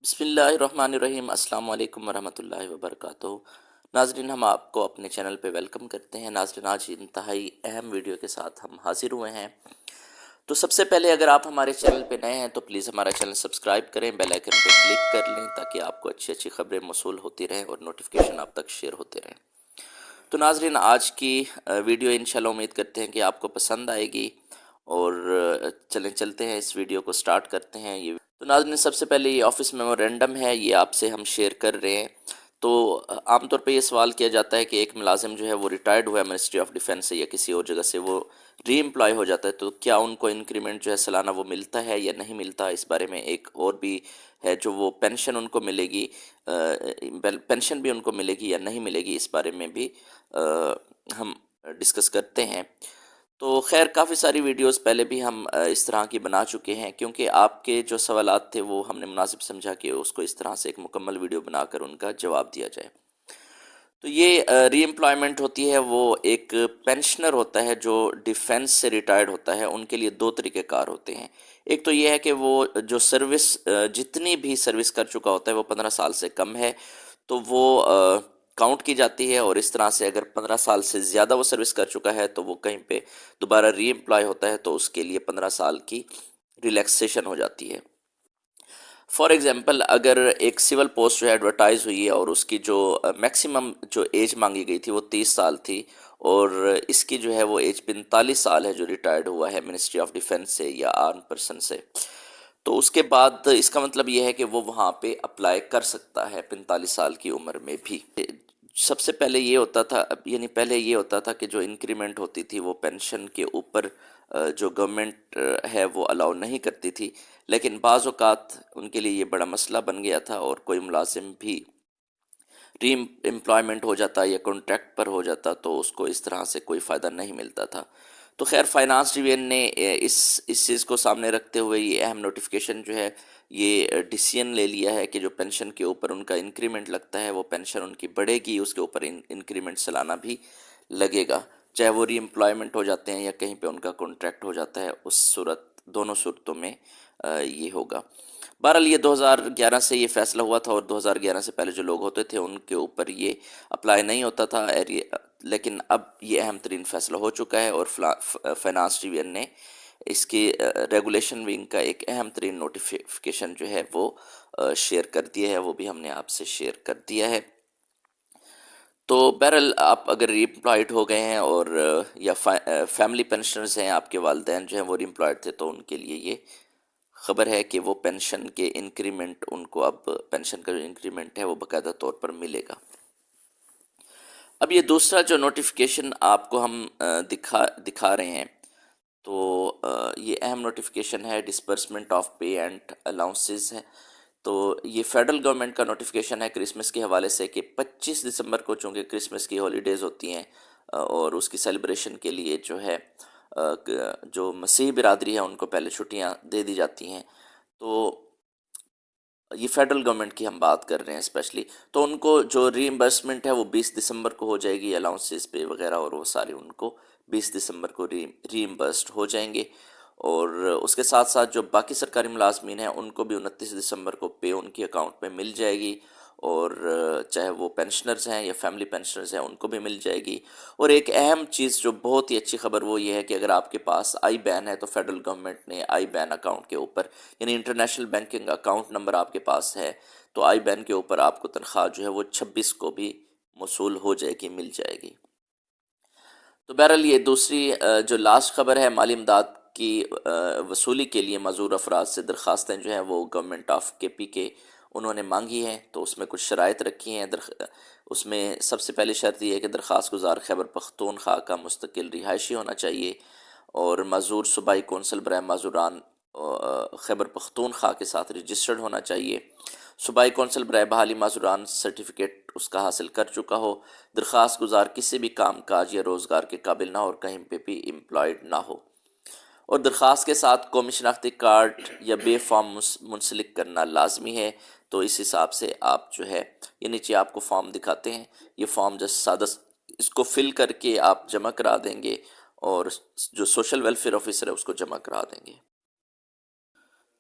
بسم اللہ الرحمن الرحیم۔ السلام علیکم ورحمۃ اللہ وبرکاتہ۔ ناظرین، ہم آپ کو اپنے چینل پہ ویلکم کرتے ہیں۔ ناظرین، آج انتہائی اہم ویڈیو کے ساتھ ہم حاضر ہوئے ہیں۔ تو سب سے پہلے اگر آپ ہمارے چینل پہ نئے ہیں تو پلیز ہمارا چینل سبسکرائب کریں، بیل آئیکن پہ کلک کر لیں تاکہ آپ کو اچھی اچھی خبریں موصول ہوتی رہیں اور نوٹیفیکیشن آپ تک شیئر ہوتے رہیں۔ تو ناظرین، آج کی ویڈیو انشاءاللہ امید کرتے ہیں کہ آپ کو پسند آئے گی، اور چلتے ہیں اس ویڈیو کو سٹارٹ کرتے ہیں۔ یہ تو ناظرین، سب سے پہلے یہ آفس میمورینڈم ہے، یہ آپ سے ہم شیئر کر رہے ہیں۔ تو عام طور پہ یہ سوال کیا جاتا ہے کہ ایک ملازم جو ہے وہ ریٹائرڈ ہوا ہے منسٹری آف ڈیفینس سے یا کسی اور جگہ سے، وہ ری امپلائی ہو جاتا ہے، تو کیا ان کو انکریمنٹ جو ہے سالانہ وہ ملتا ہے یا نہیں ملتا؟ اس بارے میں ایک اور بھی ہے جو وہ پینشن ان کو ملے گی، پینشن بھی ان کو ملے گی یا نہیں ملے گی، اس بارے میں بھی ہم ڈسکس کرتے ہیں۔ تو خیر، کافی ساری ویڈیوز پہلے بھی ہم اس طرح کی بنا چکے ہیں، کیونکہ آپ کے جو سوالات تھے وہ ہم نے مناسب سمجھا کہ اس کو اس طرح سے ایک مکمل ویڈیو بنا کر ان کا جواب دیا جائے۔ تو یہ ری امپلائمنٹ ہوتی ہے، وہ ایک پینشنر ہوتا ہے جو ڈیفینس سے ریٹائرڈ ہوتا ہے، ان کے لیے دو طریقہ کار ہوتے ہیں۔ ایک تو یہ ہے کہ وہ جو سروس جتنی بھی سروس کر چکا ہوتا ہے وہ 15 سال سے کم ہے تو وہ کاؤنٹ کی جاتی ہے، اور اس طرح سے اگر 15 سال سے زیادہ وہ سروس کر چکا ہے تو وہ کہیں پہ دوبارہ ری امپلائی ہوتا ہے تو اس کے لیے 15 سال کی ریلیکسیشن ہو جاتی ہے۔ فار ایگزامپل، اگر ایک سول پوسٹ جو ایڈورٹائز ہوئی ہے اور اس کی جو میکسیمم جو ایج مانگی گئی تھی وہ 30 سال تھی، اور اس کی جو ہے وہ ایج 45 سال ہے جو ریٹائرڈ ہوا ہے منسٹری آف ڈیفینس سے یا آرم پرسن سے، تو اس کے بعد اس کا مطلب یہ ہے کہ وہ وہاں پہ اپلائی کر سکتا ہے 45 سال کی عمر میں بھی۔ سب سے پہلے یہ ہوتا تھا، یعنی پہلے یہ ہوتا تھا کہ جو انکریمنٹ ہوتی تھی وہ پینشن کے اوپر جو گورنمنٹ ہے وہ الاؤ نہیں کرتی تھی، لیکن بعض اوقات ان کے لیے یہ بڑا مسئلہ بن گیا تھا، اور کوئی ملازم بھی ری امپلائمنٹ ہو جاتا یا کانٹریکٹ پر ہو جاتا تو اس کو اس طرح سے کوئی فائدہ نہیں ملتا تھا۔ تو خیر، فائنانس ڈویژن نے اس چیز کو سامنے رکھتے ہوئے یہ اہم نوٹیفیکیشن جو ہے یہ ڈیسیژن لے لیا ہے کہ جو پینشن کے اوپر ان کا انکریمنٹ لگتا ہے وہ پینشن ان کی بڑھے گی، اس کے اوپر انکریمنٹ سالانہ بھی لگے گا، چاہے وہ ری امپلائمنٹ ہو جاتے ہیں یا کہیں پہ ان کا کانٹریکٹ ہو جاتا ہے، اس صورت دونوں صورتوں میں یہ ہوگا۔ بہرحال یہ 2011 سے یہ فیصلہ ہوا تھا، اور 2011 سے پہلے جو لوگ ہوتے تھے ان کے اوپر یہ اپلائی نہیں ہوتا تھا، لیکن اب یہ اہم ترین فیصلہ ہو چکا ہے، اور فائنانس ڈویژن نے اس کی ریگولیشن ونگ کا ایک اہم ترین نوٹیفیکیشن جو ہے وہ شیئر کر دیا ہے، وہ بھی ہم نے آپ سے شیئر کر دیا ہے۔ تو بہرحال آپ اگر ری امپلائڈ ہو گئے ہیں اور یا فیملی پینشنرز ہیں، آپ کے والدین جو ہیں وہ ری امپلائڈ تھے، تو ان کے لیے یہ خبر ہے کہ وہ پینشن کے انکریمنٹ ان کو اب پینشن کا جو انکریمنٹ ہے وہ باقاعدہ طور پر ملے گا۔ اب یہ دوسرا جو نوٹیفیکیشن آپ کو ہم دکھا رہے ہیں، تو یہ اہم نوٹیفیکیشن ہے disbursement of pay and allowances ہے۔ تو یہ فیڈرل گورنمنٹ کا نوٹیفیکیشن ہے کرسمس کے حوالے سے کہ 25 دسمبر کو چونکہ کرسمس کی ہالیڈیز ہوتی ہیں اور اس کی سیلیبریشن کے لیے جو ہے جو مسیحی برادری ہے ان کو پہلے چھٹیاں دے دی جاتی ہیں، تو یہ فیڈرل گورنمنٹ کی ہم بات کر رہے ہیں اسپیشلی، تو ان کو جو ری امبرسمنٹ ہے وہ 20 دسمبر کو ہو جائے گی، الاؤنسز پے وغیرہ، اور وہ سارے ان کو 20 دسمبر کو ری امبرسڈ ہو جائیں گے، اور اس کے ساتھ ساتھ جو باقی سرکاری ملازمین ہیں ان کو بھی 29 دسمبر کو پے ان کی اکاؤنٹ میں مل جائے گی، اور چاہے وہ پینشنرز ہیں یا فیملی پینشنرز ہیں ان کو بھی مل جائے گی۔ اور ایک اہم چیز جو بہت ہی اچھی خبر وہ یہ ہے کہ اگر آپ کے پاس آئی بین ہے تو فیڈرل گورنمنٹ نے آئی بین اکاؤنٹ کے اوپر، یعنی انٹرنیشنل بینکنگ اکاؤنٹ نمبر آپ کے پاس ہے تو آئی بین کے اوپر آپ کو تنخواہ جو ہے وہ 26 کو بھی موصول ہو جائے گی، مل جائے گی۔ تو بہرحال یہ دوسری جو لاسٹ خبر ہے، مالی امداد کی وصولی کے لیے معذور افراد سے درخواستیں جو ہیں وہ گورنمنٹ آف کے پی کے انہوں نے مانگی ہیں، تو اس میں کچھ شرائط رکھی ہیں۔ اس میں سب سے پہلی شرط یہ ہے کہ درخواست گزار خیبر پختونخوا کا مستقل رہائشی ہونا چاہیے، اور معذور صوبائی کونسل برائے معذوران خیبر پختونخوا کے ساتھ رجسٹرڈ ہونا چاہیے، صوبائی کونسل برائے بحالی معذوران سرٹیفکیٹ اس کا حاصل کر چکا ہو، درخواست گزار کسی بھی کام کاج یا روزگار کے قابل نہ ہو اور کہیں پہ بھی امپلائڈ نہ ہو، اور درخواست کے ساتھ قومی شناختی کارڈ یا بے فارم منسلک کرنا لازمی ہے۔ تو اس حساب سے آپ جو ہے یہ نیچے آپ کو فارم دکھاتے ہیں، یہ فارم جس سادہ اس کو فل کر کے آپ جمع کرا دیں گے، اور جو سوشل ویلفیئر آفیسر ہے اس کو جمع کرا دیں گے۔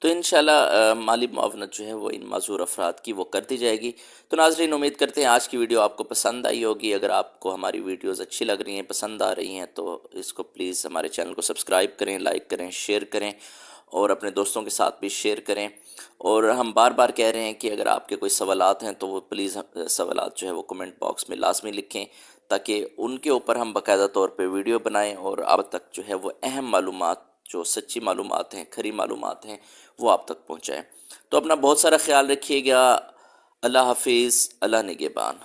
تو انشاءاللہ مالی معاونت جو ہے وہ ان معذور افراد کی وہ کر دی جائے گی۔ تو ناظرین امید کرتے ہیں آج کی ویڈیو آپ کو پسند آئی ہوگی۔ اگر آپ کو ہماری ویڈیوز اچھی لگ رہی ہیں، پسند آ رہی ہیں، تو اس کو پلیز ہمارے چینل کو سبسکرائب کریں، لائک کریں، شیئر کریں اور اپنے دوستوں کے ساتھ بھی شیئر کریں۔ اور ہم بار بار کہہ رہے ہیں کہ اگر آپ کے کوئی سوالات ہیں تو وہ پلیز سوالات جو ہے وہ کمنٹ باکس میں لازمی لکھیں، تاکہ ان کے اوپر ہم باقاعدہ طور پہ ویڈیو بنائیں اور آپ تک جو ہے وہ اہم معلومات، جو سچی معلومات ہیں، کھری معلومات ہیں، وہ آپ تک پہنچائیں۔ تو اپنا بہت سارا خیال رکھیے گا۔ اللہ حافظ، اللہ نگہبان۔